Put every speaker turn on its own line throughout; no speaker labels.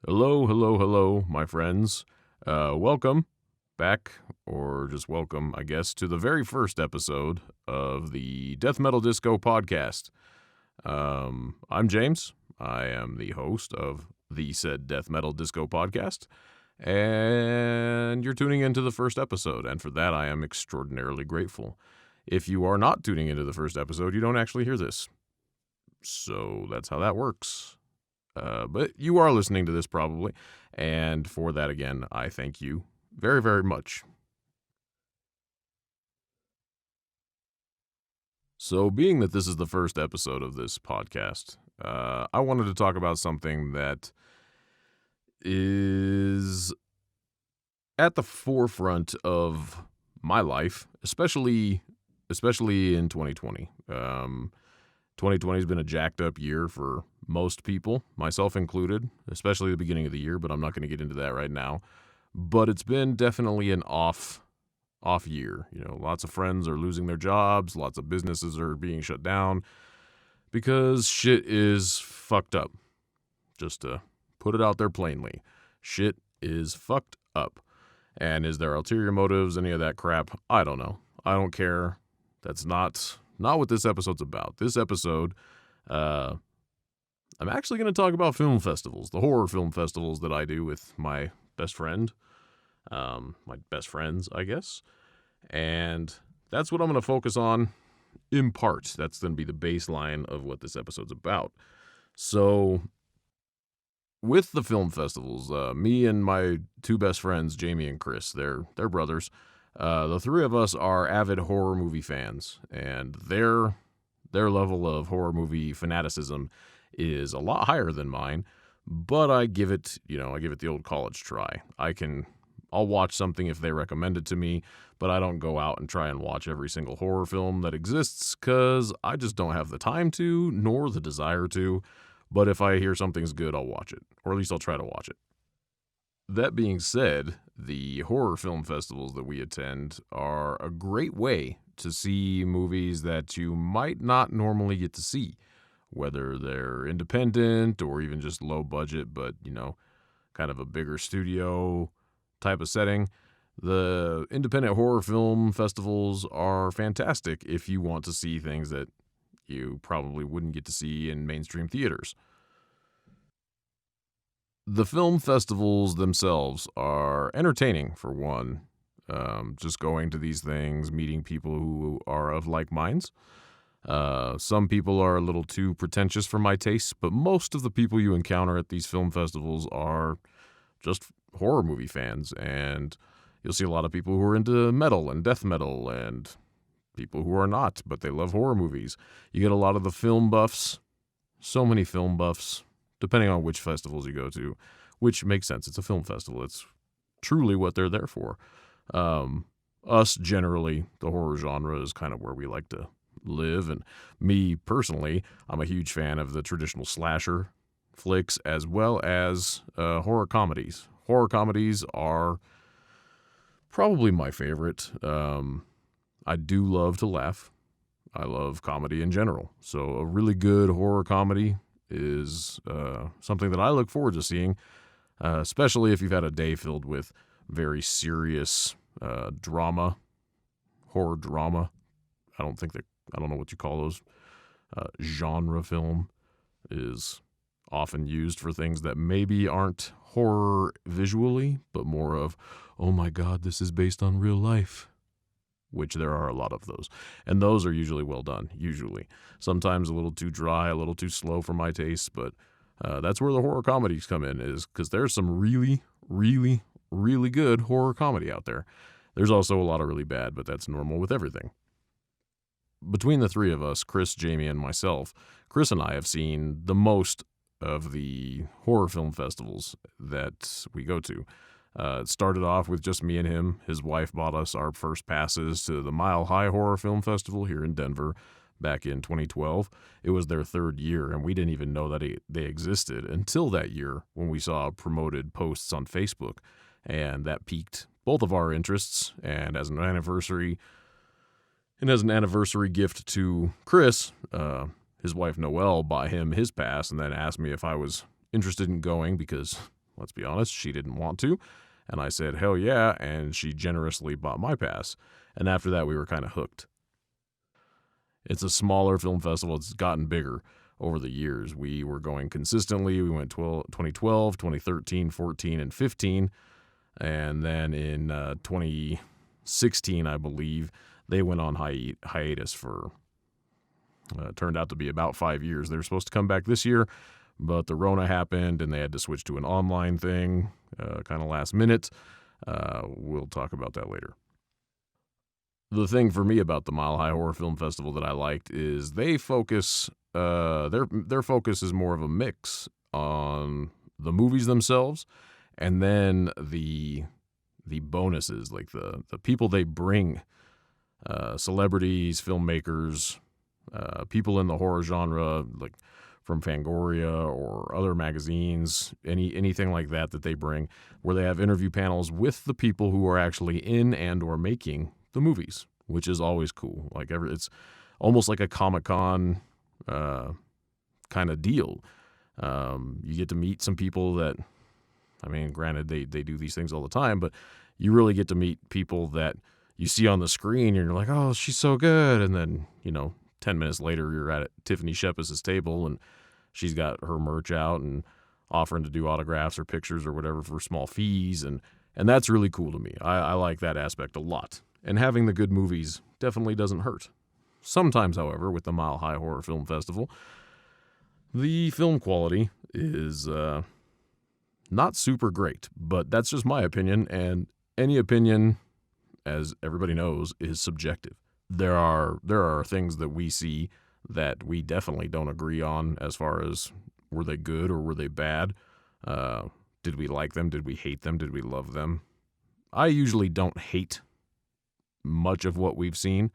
Hello, hello, hello, my friends. Welcome back, or just welcome, I guess, to the very first episode of the Death Metal Disco podcast. I'm James. I am the host of the said Death Metal Disco podcast, and you're tuning into the first episode, and for that I am extraordinarily grateful. If you are not tuning into the first episode, you don't actually hear this. So that's how that works. But you are listening to this probably, and for that, again, I thank you very, very much. So, being that this is the first episode of this podcast, I wanted to talk about something that is at the forefront of my life, especially in 2020. 2020 has been a jacked up year for most people, myself included, especially the beginning of the year, but I'm not going to get into that right now. But it's been definitely an off year. You know, lots of friends are losing their jobs, lots of businesses are being shut down because shit is fucked up. Just to put it out there plainly, shit is fucked up. And is there ulterior motives, any of that crap? I don't know. I don't care. That's not what this episode's about. This episode, I'm actually going to talk about film festivals, the horror film festivals that I do with my best friend, my best friends, I guess. And that's what I'm going to focus on in part. That's going to be the baseline of what this episode's about. So, with the film festivals, me and my two best friends, Jamie and Chris, they're brothers. The three of us are avid horror movie fans, and their level of horror movie fanaticism is a lot higher than mine, but I give it the old college try. I'll watch something if they recommend it to me, but I don't go out and try and watch every single horror film that exists, because I just don't have the time to, nor the desire to, but if I hear something's good, I'll watch it, or at least I'll try to watch it. That being said, the horror film festivals that we attend are a great way to see movies that you might not normally get to see, whether they're independent or even just low budget, but, kind of a bigger studio type of setting. The independent horror film festivals are fantastic if you want to see things that you probably wouldn't get to see in mainstream theaters. The film festivals themselves are entertaining, for one. Just going to these things, meeting people who are of like minds. Some people are a little too pretentious for my tastes, but most of the people you encounter at these film festivals are just horror movie fans, and you'll see a lot of people who are into metal and death metal, and people who are not, but they love horror movies. You get a lot of the film buffs, so many film buffs, depending on which festivals you go to, which makes sense. It's a film festival. It's truly what they're there for. Us, generally, the horror genre is kind of where we like to live, and me, personally, I'm a huge fan of the traditional slasher flicks as well as horror comedies. Horror comedies are probably my favorite. I do love to laugh. I love comedy in general. So a really good horror comedy is something that I look forward to seeing, especially if you've had a day filled with very serious drama, horror drama. I don't know what you call those. Genre film is often used for things that maybe aren't horror visually, but more of, oh my God, this is based on real life, which there are a lot of those. And those are usually well done, usually. Sometimes a little too dry, a little too slow for my taste, but that's where the horror comedies come in, is because there's some really, really, really good horror comedy out there. There's also a lot of really bad, but that's normal with everything. Between the three of us, Chris, Jamie, and myself, Chris and I have seen the most of the horror film festivals that we go to. It started off with just me and him. His wife bought us our first passes to the Mile High Horror Film Festival here in Denver back in 2012. It was their third year, and we didn't even know that they existed until that year when we saw promoted posts on Facebook, and that piqued both of our interests. And as an anniversary gift to Chris, his wife Noelle bought him his pass and then asked me if I was interested in going, because let's be honest, she didn't want to. And I said, hell yeah, and she generously bought my pass. And after that, we were kind of hooked. It's a smaller film festival. It's gotten bigger over the years. We were going consistently. We went 2012, 2013, 14, and 15. And then in 2016, I believe, they went on hiatus for, turned out to be about 5 years. They were supposed to come back this year, but the Rona happened and they had to switch to an online thing, kind of last minute. We'll talk about that later. The thing for me about the Mile High Horror Film Festival that I liked is they focus, their focus is more of a mix on the movies themselves and then the bonuses, like the people they bring, celebrities, filmmakers, people in the horror genre, like from Fangoria or other magazines, anything like that they bring, where they have interview panels with the people who are actually in and or making the movies, which is always cool. Like it's almost like a Comic-Con kind of deal. You get to meet some people that, I mean, granted, they do these things all the time, but you really get to meet people that you see on the screen and you're like, oh, she's so good. And then, 10 minutes later, you're at Tiffany Shepis' table and she's got her merch out and offering to do autographs or pictures or whatever for small fees. And that's really cool to me. I like that aspect a lot. And having the good movies definitely doesn't hurt. Sometimes, however, with the Mile High Horror Film Festival, the film quality is not super great, but that's just my opinion, and any opinion, as everybody knows, is subjective. There are things that we see that we definitely don't agree on as far as were they good or were they bad? Did we like them? Did we hate them? Did we love them? I usually don't hate much of what we've seen.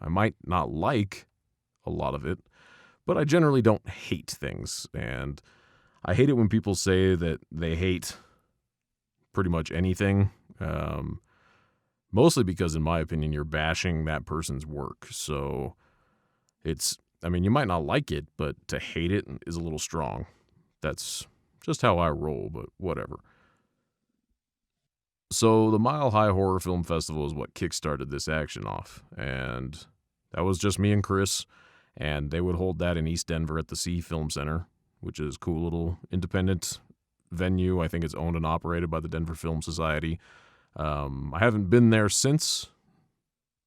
I might not like a lot of it, but I generally don't hate things. And I hate it when people say that they hate pretty much anything, mostly because, in my opinion, you're bashing that person's work. So you might not like it, but to hate it is a little strong. That's just how I roll, but whatever. So the Mile High Horror Film Festival is what kickstarted this action off, and that was just me and Chris, and they would hold that in East Denver at the Sea Film Center, which is a cool little independent venue. I think it's owned and operated by the Denver Film Society. I haven't been there since.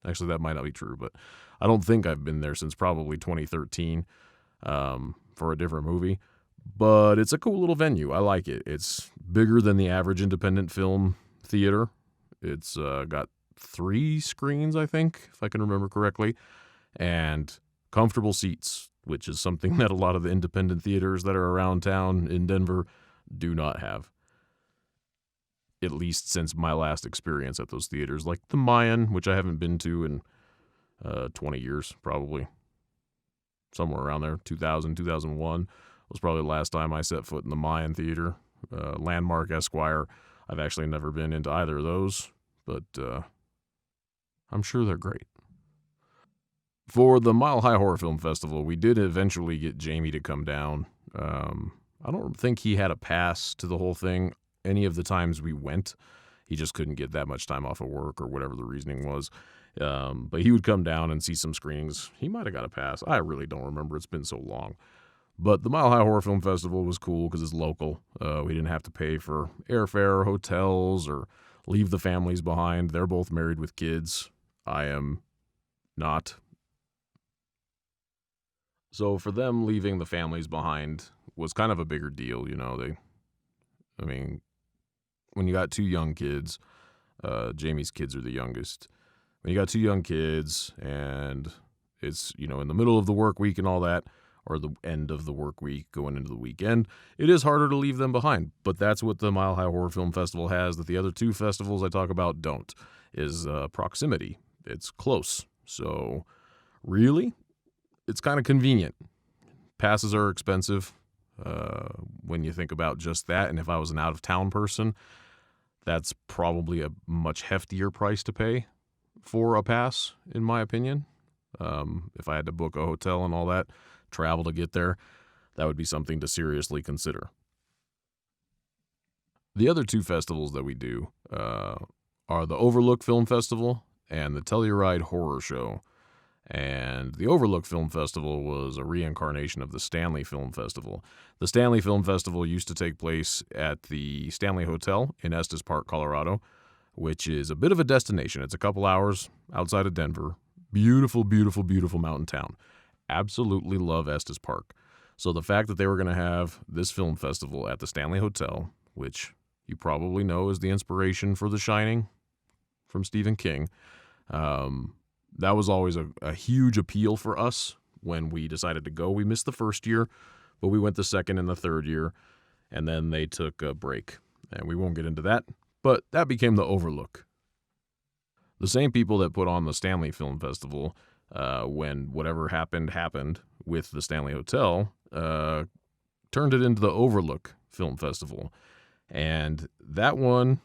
Actually, that might not be true, but I don't think I've been there since probably 2013 for a different movie. But it's a cool little venue. I like it. It's bigger than the average independent film theater. It's got 3 screens, I think, if I can remember correctly, and comfortable seats, which is something that a lot of the independent theaters that are around town in Denver do not have. At least since my last experience at those theaters, like the Mayan, which I haven't been to in 20 years, probably. Somewhere around there, 2000, 2001 was probably the last time I set foot in the Mayan Theater. Landmark, Esquire, I've actually never been into either of those, but I'm sure they're great. For the Mile High Horror Film Festival, we did eventually get Jamie to come down. I don't think he had a pass to the whole thing any of the times we went. He just couldn't get that much time off of work or whatever the reasoning was. But he would come down and see some screenings. He might have got a pass. I really don't remember. It's been so long. But the Mile High Horror Film Festival was cool because it's local. We didn't have to pay for airfare or hotels or leave the families behind. They're both married with kids. I am not. So for them, leaving the families behind was kind of a bigger deal. When you got 2 young kids, Jamie's kids are the youngest. When you got 2 young kids and it's, in the middle of the work week and all that, or the end of the work week going into the weekend, it is harder to leave them behind. But that's what the Mile High Horror Film Festival has that the other 2 festivals I talk about don't, is proximity. It's close. So really, it's kind of convenient. Passes are expensive when you think about just that. And if I was an out-of-town person, that's probably a much heftier price to pay for a pass, in my opinion. If I had to book a hotel and all that, travel to get there, that would be something to seriously consider. The other two festivals that we do are the Overlook Film Festival and the Telluride Horror Show. And the Overlook Film Festival was a reincarnation of the Stanley Film Festival. The Stanley Film Festival used to take place at the Stanley Hotel in Estes Park, Colorado, which is a bit of a destination. It's a couple hours outside of Denver. Beautiful, beautiful, beautiful mountain town. Absolutely love Estes Park. So the fact that they were going to have this film festival at the Stanley Hotel, which you probably know is the inspiration for The Shining from Stephen King, that was always a huge appeal for us when we decided to go. We missed the first year, but we went the second and the third year, and then they took a break. And we won't get into that, but that became the Overlook. The same people that put on the Stanley Film Festival, when whatever happened with the Stanley Hotel, turned it into the Overlook Film Festival. And that one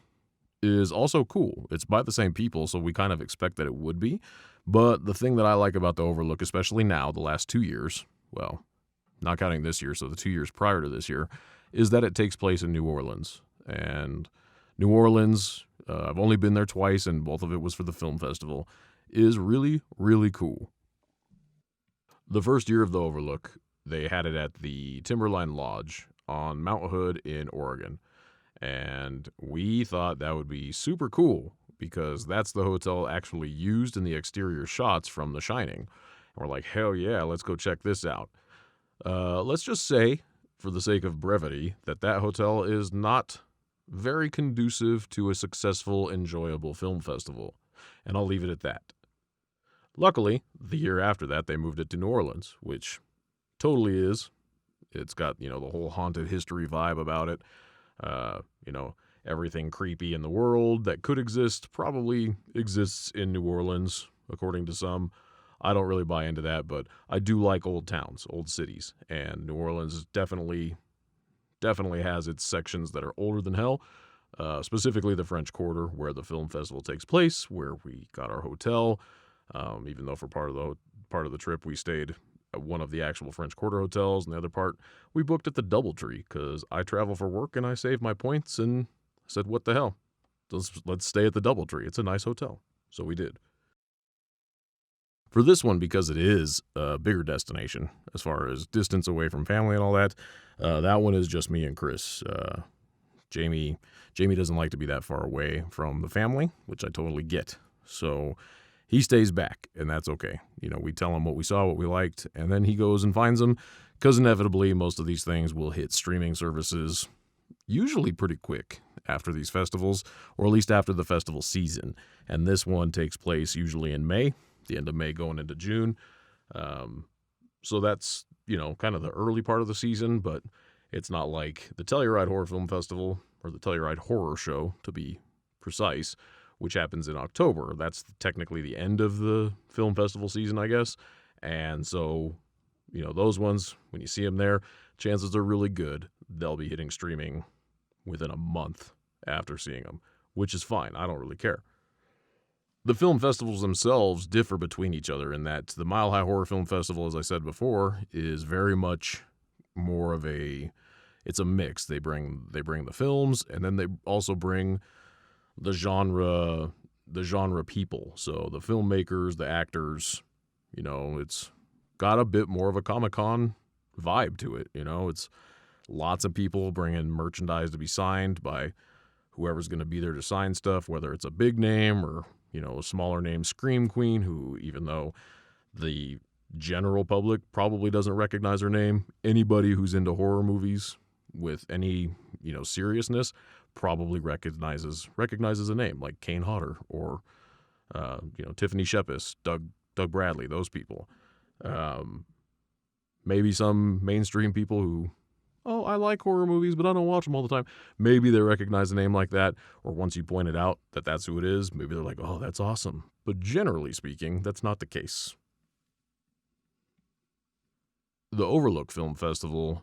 is also cool. It's by the same people, so we kind of expect that it would be. But the thing that I like about the Overlook, especially now, the last 2 years, well, not counting this year, so the 2 years prior to this year, is that it takes place in New Orleans. And New Orleans, I've only been there twice, and both of it was for the film festival, is really, really cool. The first year of the Overlook, they had it at the Timberline Lodge on Mount Hood in Oregon. And we thought that would be super cool because that's the hotel actually used in the exterior shots from The Shining. And we're like, hell yeah, let's go check this out. Let's just say, for the sake of brevity, that hotel is not very conducive to a successful, enjoyable film festival. And I'll leave it at that. Luckily, the year after that, they moved it to New Orleans, which totally is. It's got, the whole haunted history vibe about it. Everything creepy in the world that could exist probably exists in New Orleans, according to some. I don't really buy into that, but I do like old towns, old cities, and New Orleans definitely has its sections that are older than hell, specifically the French Quarter, where the film festival takes place, where we got our hotel, even though for part of the trip we stayed at one of the actual French Quarter hotels, and the other part we booked at the DoubleTree because I travel for work and I save my points, and said, what the hell? Let's stay at the DoubleTree. It's a nice hotel. So we did. For this one, because it is a bigger destination as far as distance away from family and all that, that one is just me and Chris. Jamie doesn't like to be that far away from the family, which I totally get. So he stays back, and that's okay. We tell him what we saw, what we liked, and then he goes and finds them, because inevitably most of these things will hit streaming services usually pretty quick after these festivals, or at least after the festival season. And this one takes place usually in May, the end of May going into June. So that's, kind of the early part of the season, but it's not like the Telluride Horror Film Festival, or the Telluride Horror Show, to be precise, which happens in October. That's technically the end of the film festival season, I guess. And so, those ones, when you see them there, chances are really good they'll be hitting streaming within a month after seeing them, which is fine. I don't really care. The film festivals themselves differ between each other in that the Mile High Horror Film Festival, as I said before, is very much more of it's a mix. They bring the films, and then they also bring the genre people. So the filmmakers, the actors, it's got a bit more of a Comic-Con vibe to it. It's lots of people bringing merchandise to be signed by whoever's going to be there to sign stuff, whether it's a big name or, a smaller name Scream Queen, who, even though the general public probably doesn't recognize her name, anybody who's into horror movies with any, seriousness probably recognizes a name like Kane Hodder or, Tiffany Shepis, Doug Bradley, those people. Maybe some mainstream people who, I like horror movies, but I don't watch them all the time. Maybe they recognize a name like that, or once you point it out that that's who it is, maybe they're like, oh, that's awesome. But generally speaking, that's not the case. The Overlook Film Festival,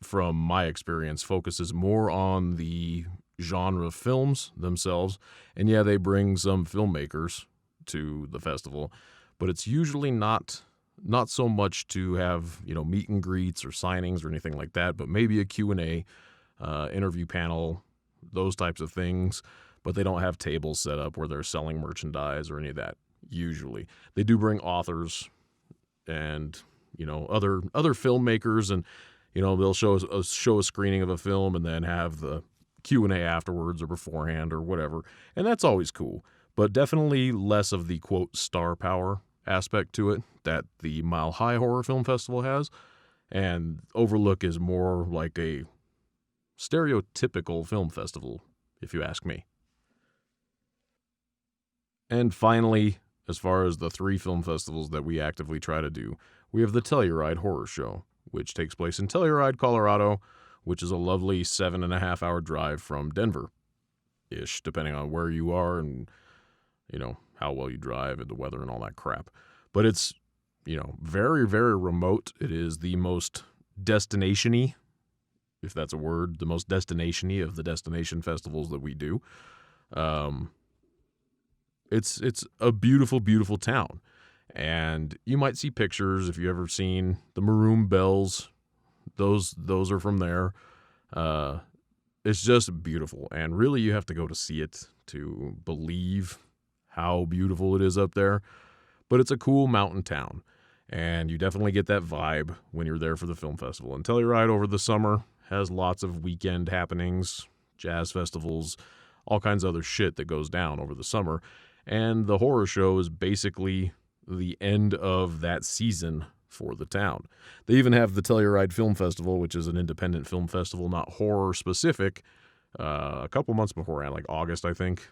from my experience, focuses more on the genre films themselves. And yeah, they bring some filmmakers to the festival, but it's usually not so much to have, meet and greets or signings or anything like that, but maybe a Q&A, interview panel, those types of things, but they don't have tables set up where they're selling merchandise or any of that. Usually, they do bring authors and other filmmakers, and they'll show a screening of a film and then have the Q&A afterwards or beforehand or whatever, and that's always cool. But definitely less of the quote star power aspect to it that the Mile High Horror Film Festival has, and Overlook is more like a stereotypical film festival, if you ask me. And finally, as far as the 3 film festivals that we actively try to do, we have the Telluride Horror Show, which takes place in Telluride, Colorado, which is a lovely 7.5-hour drive from Denver-ish, depending on where you are and, how well you drive and the weather and all that crap. But it's, very, very remote. It is the most destination-y, if that's a word, the most destination-y of the destination festivals that we do. It's a beautiful, beautiful town. And you might see pictures if you've ever seen the Maroon Bells. Those are from there. It's just beautiful. And really, you have to go to see it to believe how beautiful it is up there. But it's a cool mountain town. And you definitely get that vibe when you're there for the film festival. And Telluride over the summer has lots of weekend happenings, jazz festivals, all kinds of other shit that goes down over the summer. And the horror show is basically the end of that season for the town. They even have the Telluride Film Festival, which is an independent film festival, not horror specific, a couple months beforehand, like August, I think.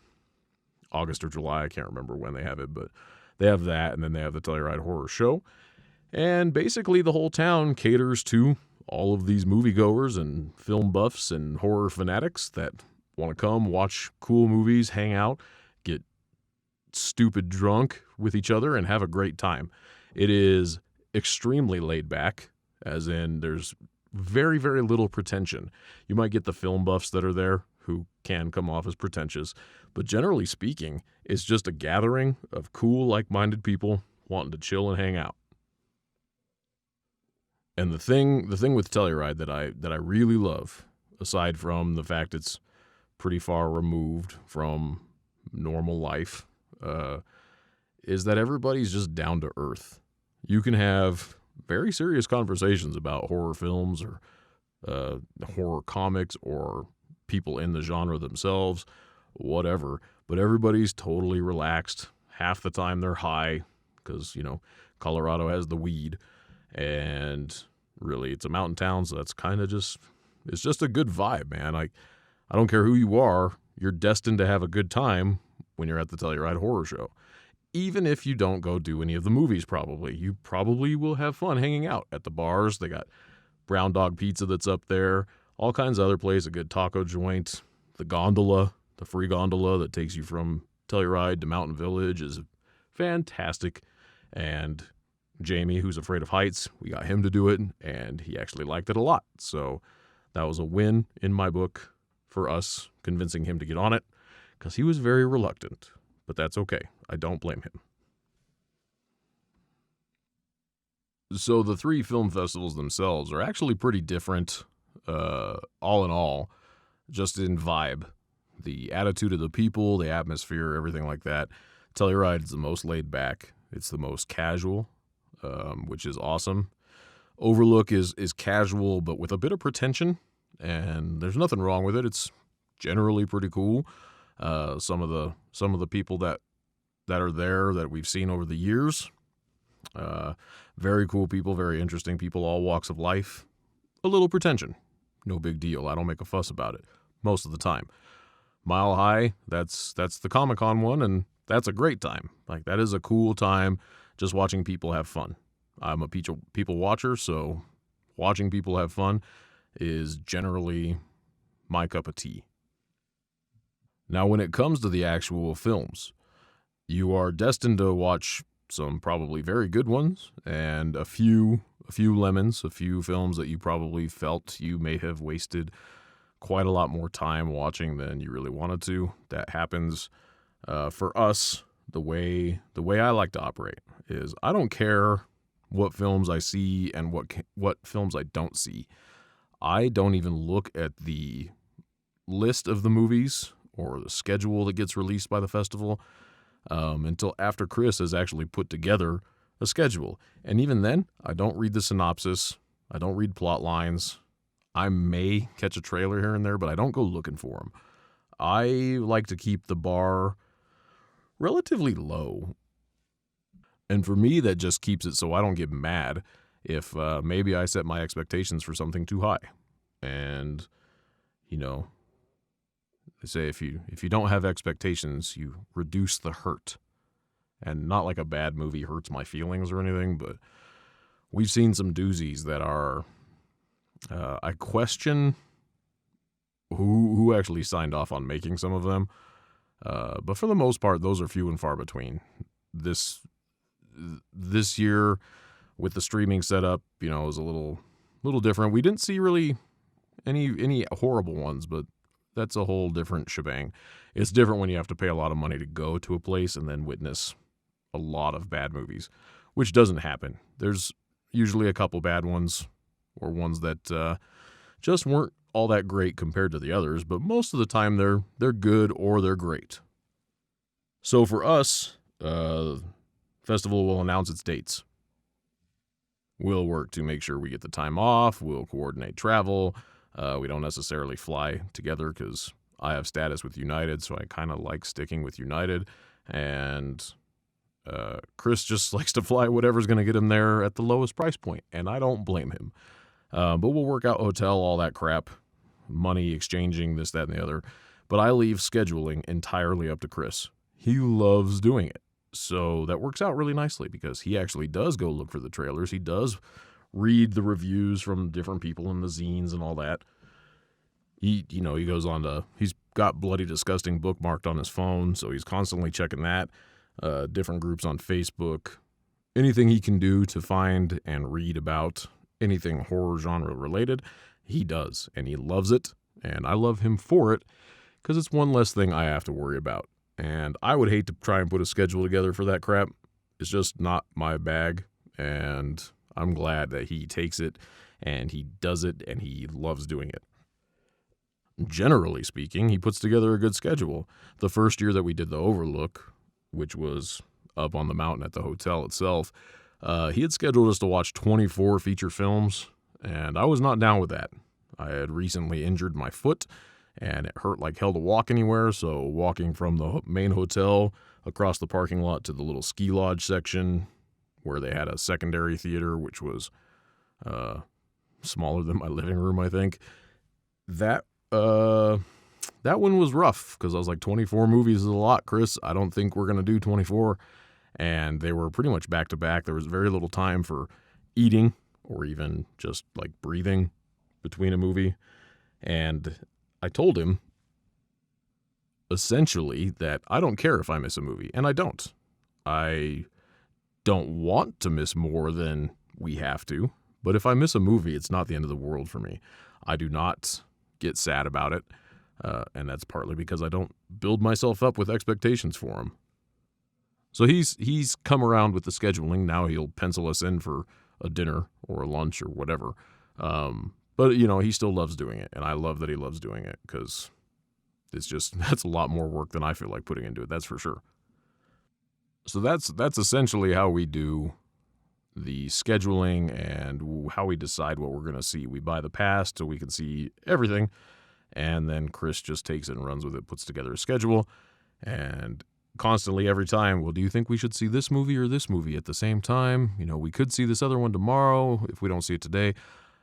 August or July, I can't remember when they have it, but they have that, and then they have the Telluride Horror Show. And basically the whole town caters to all of these moviegoers and film buffs and horror fanatics that want to come watch cool movies, hang out, get stupid drunk with each other, and have a great time. It is extremely laid back, as in there's very, very little pretension. You might get the film buffs that are there who can come off as pretentious, but generally speaking, it's just a gathering of cool, like-minded people wanting to chill and hang out. And the thing with Telluride that I really love, aside from the fact it's pretty far removed from normal life, is that everybody's just down to earth. You can have very serious conversations about horror films or horror comics or people in the genre themselves, whatever. But everybody's totally relaxed. Half the time they're high because, Colorado has the weed. And really, it's a mountain town, so that's kind of it's just a good vibe, man. I don't care who you are, you're destined to have a good time when you're at the Telluride Horror Show. Even if you don't go do any of the movies, probably. You probably will have fun hanging out at the bars. They got Brown Dog Pizza that's up there, all kinds of other places, a good taco joint. The gondola, the free gondola that takes you from Telluride to Mountain Village is fantastic. And Jamie, who's afraid of heights, we got him to do it, and he actually liked it a lot. So that was a win in my book for us, convincing him to get on it, because he was very reluctant. But that's okay. I don't blame him. So the 3 film festivals themselves are actually pretty different, all in all, just in vibe. The attitude of the people, the atmosphere, everything like that. Telluride is the most laid back. It's the most casual, which is awesome. Overlook is casual, but with a bit of pretension, and there's nothing wrong with it. It's generally pretty cool. Some of the people that are there that we've seen over the years, very cool people, very interesting people, all walks of life. A little pretension, no big deal. I don't make a fuss about it most of the time. Mile High, that's the Comic-Con one, and that's a great time. Like, that is a cool time just watching people have fun. I'm a people watcher, so watching people have fun is generally my cup of tea. Now, when it comes to the actual films, you are destined to watch some probably very good ones and a few lemons, a few films that you probably felt you may have wasted quite a lot more time watching than you really wanted to. That happens for us. The way I like to operate is I don't care what films I see and what films I don't see. I don't even look at the list of the movies or the schedule that gets released by the festival until after Chris has actually put together a schedule. And even then, I don't read the synopsis. I don't read plot lines. I may catch a trailer here and there, but I don't go looking for them. I like to keep the bar relatively low. And for me, that just keeps it so I don't get mad if maybe I set my expectations for something too high. And, you know, they say if you don't have expectations, you reduce the hurt. And not like a bad movie hurts my feelings or anything, but we've seen some doozies that are, I question who actually signed off on making some of them. But for the most part, those are few and far between. This year with the streaming setup, you know, is a little different. We didn't see really any horrible ones, but that's a whole different shebang. It's different when you have to pay a lot of money to go to a place and then witness a lot of bad movies, which doesn't happen. There's usually a couple bad ones or ones that just weren't all that great compared to the others, but most of the time they're good or they're great. So for us, festival will announce its dates. We'll work to make sure we get the time off. We'll coordinate travel. We don't necessarily fly together because I have status with United, so I kind of like sticking with United. And Chris just likes to fly whatever's going to get him there at the lowest price point, and I don't blame him. But we'll work out hotel, all that crap, money exchanging, this, that, and the other. But I leave scheduling entirely up to Chris. He loves doing it. So that works out really nicely because he actually does go look for the trailers. He does read the reviews from different people in the zines and all that. He goes on to, he's got Bloody Disgusting bookmarked on his phone, so he's constantly checking that. Different groups on Facebook. Anything he can do to find and read about anything horror genre related, he does, and he loves it, and I love him for it because it's one less thing I have to worry about. And I would hate to try and put a schedule together for that crap. It's just not my bag, and I'm glad that he takes it, and he does it, and he loves doing it. Generally speaking, he puts together a good schedule. The first year that we did the Overlook, which was up on the mountain at the hotel itself, he had scheduled us to watch 24 feature films, and I was not down with that. I had recently injured my foot, and it hurt like hell to walk anywhere, so walking from the main hotel across the parking lot to the little ski lodge section where they had a secondary theater, which was smaller than my living room, I think, that one was rough because I was like, 24 movies is a lot, Chris. I don't think we're going to do 24. And they were pretty much back to back. There was very little time for eating or even just like breathing between a movie. And I told him essentially that I don't care if I miss a movie, and I don't. I don't want to miss more than we have to, but if I miss a movie, it's not the end of the world for me. I do not get sad about it, and that's partly because I don't build myself up with expectations for him. So he's come around with the scheduling. Now he'll pencil us in for a dinner or a lunch or whatever. But, he still loves doing it, and I love that he loves doing it because that's a lot more work than I feel like putting into it, that's for sure. So that's essentially how we do the scheduling and how we decide what we're going to see. We buy the pass so we can see everything, and then Chris just takes it and runs with it, puts together a schedule, and constantly every time, well, do you think we should see this movie or this movie at the same time? We could see this other one tomorrow if we don't see it today.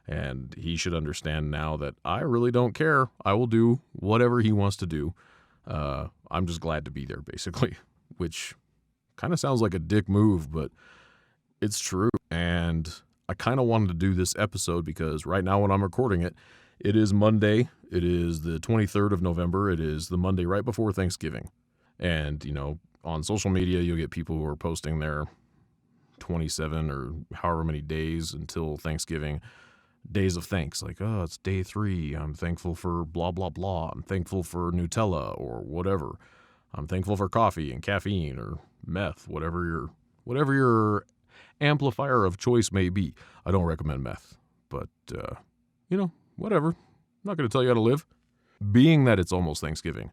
And he should understand now that I really don't care. I will do whatever he wants to do. I'm just glad to be there, basically, which kind of sounds like a dick move, but it's true. And I kind of wanted to do this episode because right now when I'm recording it, it is Monday. It is the 23rd of November. It is the Monday right before Thanksgiving. And, on social media, you'll get people who are posting their 27 or however many days until Thanksgiving, days of thanks, like, oh, it's day 3. I'm thankful for blah, blah, blah. I'm thankful for Nutella or whatever. I'm thankful for coffee and caffeine or meth, whatever your amplifier of choice may be. I don't recommend meth, but, whatever. I'm not going to tell you how to live. being that it's almost Thanksgiving,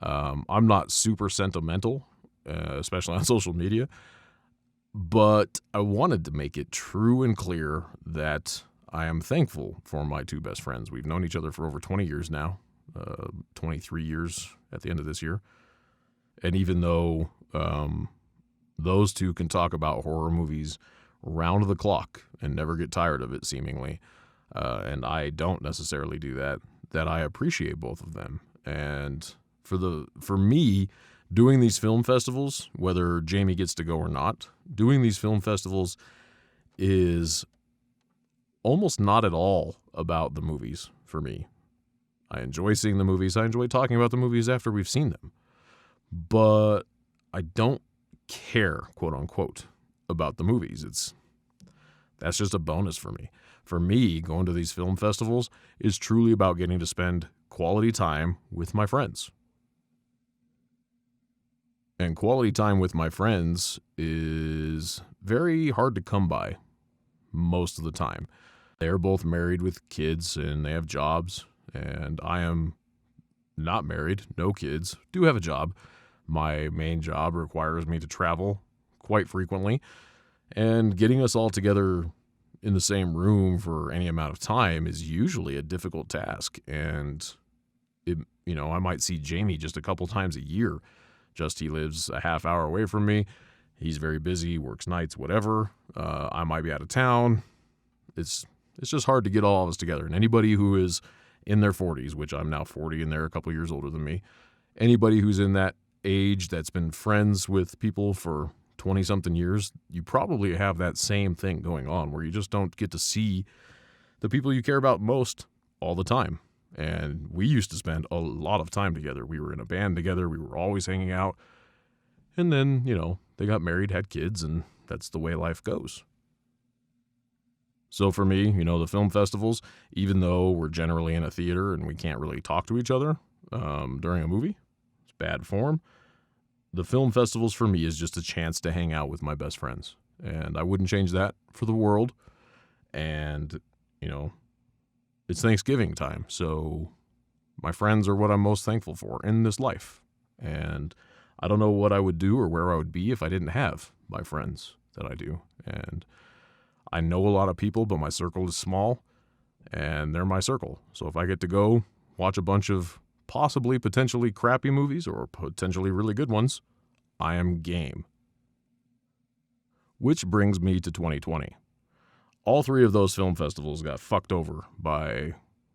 I'm not super sentimental, especially on social media, but I wanted to make it true and clear that I am thankful for my two best friends. We've known each other for over 20 years now, 23 years at the end of this year. And even though those two can talk about horror movies round the clock and never get tired of it, seemingly, and I don't necessarily do that I appreciate both of them. And for me, doing these film festivals, whether Jamie gets to go or not, doing these film festivals is almost not at all about the movies for me. I enjoy seeing the movies. I enjoy talking about the movies after we've seen them. But I don't care, quote unquote, about the movies. That's just a bonus for me. For me, going to these film festivals is truly about getting to spend quality time with my friends. And quality time with my friends is very hard to come by most of the time. They're both married with kids and they have jobs, and I am not married, no kids, do have a job. My main job requires me to travel quite frequently, and getting us all together in the same room for any amount of time is usually a difficult task. And I might see Jamie just a couple times a year. He lives a half hour away from me. He's very busy, works nights, whatever. I might be out of town. It's just hard to get all of us together. And anybody who is in their 40s, which I'm now 40 and they're a couple years older than me, anybody who's in that age that's been friends with people for 20-something years, you probably have that same thing going on where you just don't get to see the people you care about most all the time. And we used to spend a lot of time together. We were in a band together. We were always hanging out. And then, they got married, had kids, and that's the way life goes. So for me, the film festivals, even though we're generally in a theater and we can't really talk to each other during a movie, it's bad form. The film festivals for me is just a chance to hang out with my best friends. And I wouldn't change that for the world. And, it's Thanksgiving time, so my friends are what I'm most thankful for in this life. And I don't know what I would do or where I would be if I didn't have my friends that I do. And I know a lot of people, but my circle is small, and they're my circle. So if I get to go watch a bunch of potentially crappy movies or potentially really good ones, I am game. Which brings me to 2020. All three of those film festivals got fucked over by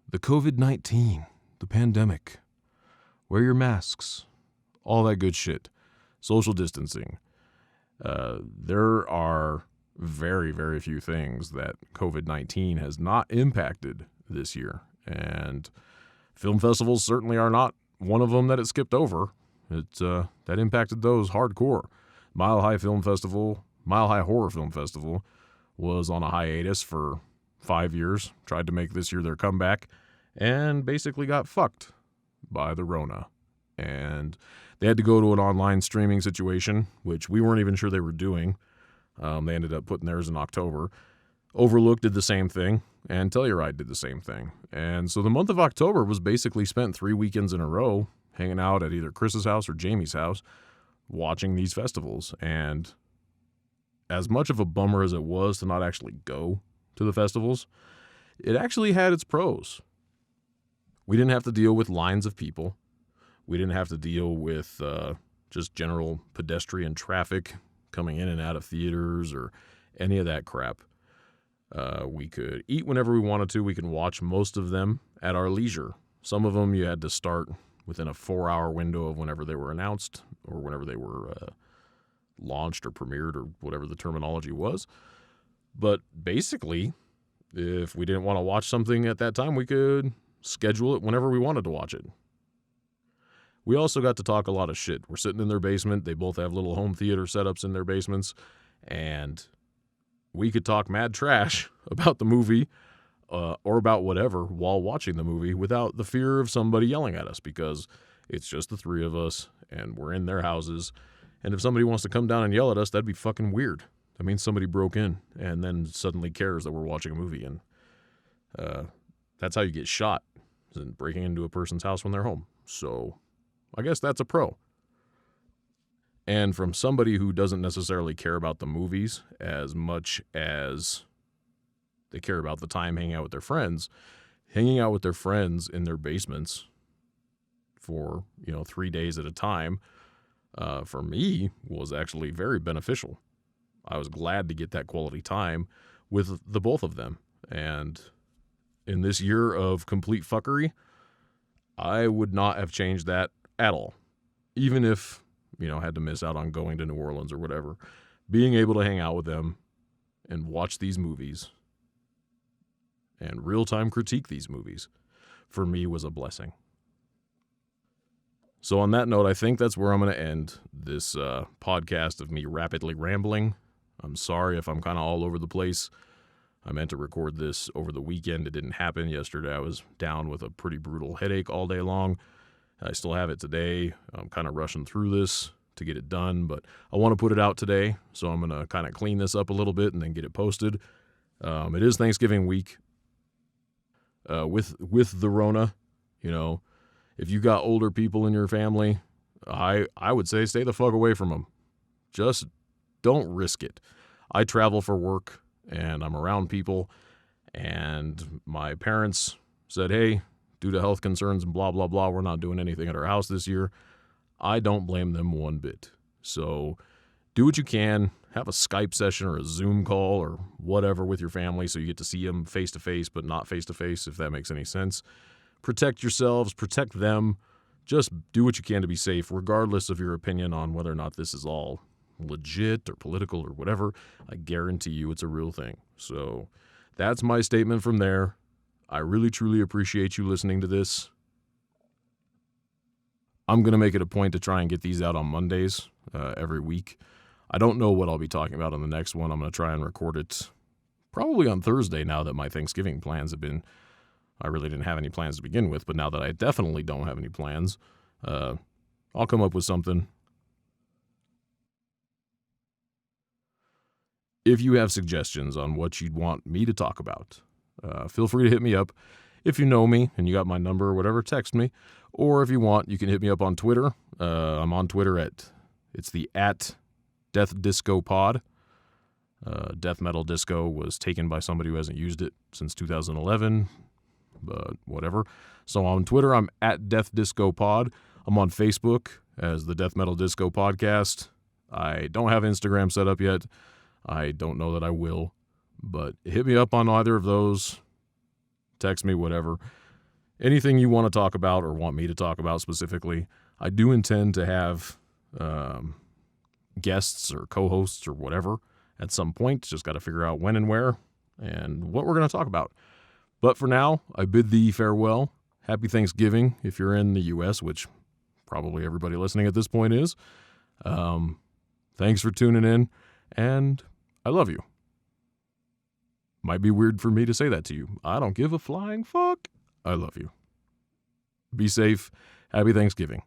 the COVID-19, the pandemic. Wear your masks, all that good shit. Social distancing. There are very, very few things that COVID-19 has not impacted this year. And film festivals certainly are not one of them that it skipped over. That impacted those hardcore. Mile High Horror Film Festival was on a hiatus for 5 years, tried to make this year their comeback, and basically got fucked by the Rona. And they had to go to an online streaming situation, which we weren't even sure they were doing. They ended up putting theirs in October. Overlook did the same thing, and Telluride did the same thing. And so the month of October was basically spent 3 weekends in a row hanging out at either Chris's house or Jamie's house watching these festivals. And as much of a bummer as it was to not actually go to the festivals, it actually had its pros. We didn't have to deal with lines of people. We didn't have to deal with just general pedestrian traffic coming in and out of theaters or any of that crap. We could eat whenever we wanted to. We could watch most of them at our leisure. Some of them you had to start within a 4-hour window of whenever they were announced or whenever they were launched or premiered or whatever the terminology was. But basically, if we didn't want to watch something at that time, we could schedule it whenever we wanted to watch it. We also got to talk a lot of shit. We're sitting in their basement. They both have little home theater setups in their basements. And we could talk mad trash about the movie or about whatever while watching the movie without the fear of somebody yelling at us, because it's just the three of us and we're in their houses. And if somebody wants to come down and yell at us, that'd be fucking weird. That means somebody broke in and then suddenly cares that we're watching a movie. And that's how you get shot, and breaking into a person's house when they're home. So I guess that's a pro. And from somebody who doesn't necessarily care about the movies as much as they care about the time hanging out with their friends, hanging out with their friends in their basements for, 3 days at a time, for me was actually very beneficial. I was glad to get that quality time with the both of them. And in this year of complete fuckery, I would not have changed that at all. Even if, had to miss out on going to New Orleans or whatever, being able to hang out with them and watch these movies and real-time critique these movies, for me was a blessing. So on that note, I think that's where I'm going to end this podcast of me rapidly rambling. I'm sorry if I'm kind of all over the place. I meant to record this over the weekend. It didn't happen yesterday. I was down with a pretty brutal headache all day long. I still have it today. I'm kind of rushing through this to get it done, but I want to put it out today, so I'm going to kind of clean this up a little bit and then get it posted. It is Thanksgiving week. With the Rona, if you got older people in your family, I would say stay the fuck away from them. Just don't risk it. I travel for work, and I'm around people, and my parents said, hey, due to health concerns and blah, blah, blah, we're not doing anything at our house this year. I don't blame them one bit. So do what you can. Have a Skype session or a Zoom call or whatever with your family so you get to see them face-to-face, but not face-to-face, if that makes any sense. Protect yourselves. Protect them. Just do what you can to be safe, regardless of your opinion on whether or not this is all legit or political or whatever. I guarantee you it's a real thing. So that's my statement from there. I really, truly appreciate you listening to this. I'm going to make it a point to try and get these out on Mondays every week. I don't know what I'll be talking about on the next one. I'm going to try and record it probably on Thursday now that my Thanksgiving plans have been... I really didn't have any plans to begin with, but now that I definitely don't have any plans, I'll come up with something. If you have suggestions on what you'd want me to talk about, feel free to hit me up. If you know me and you got my number or whatever, text me. Or if you want, you can hit me up on Twitter. I'm on Twitter it's the @DeathDiscoPod. Death Metal Disco was taken by somebody who hasn't used it since 2011, but whatever. So on Twitter, I'm @DeathDiscoPod. I'm on Facebook as the Death Metal Disco Podcast. I don't have Instagram set up yet. I don't know that I will, but hit me up on either of those. Text me, whatever. Anything you want to talk about or want me to talk about specifically. I do intend to have guests or co-hosts or whatever at some point. Just got to figure out when and where and what we're going to talk about. But for now, I bid thee farewell. Happy Thanksgiving if you're in the U.S., which probably everybody listening at this point is. Thanks for tuning in, and I love you. Might be weird for me to say that to you. I don't give a flying fuck. I love you. Be safe. Happy Thanksgiving.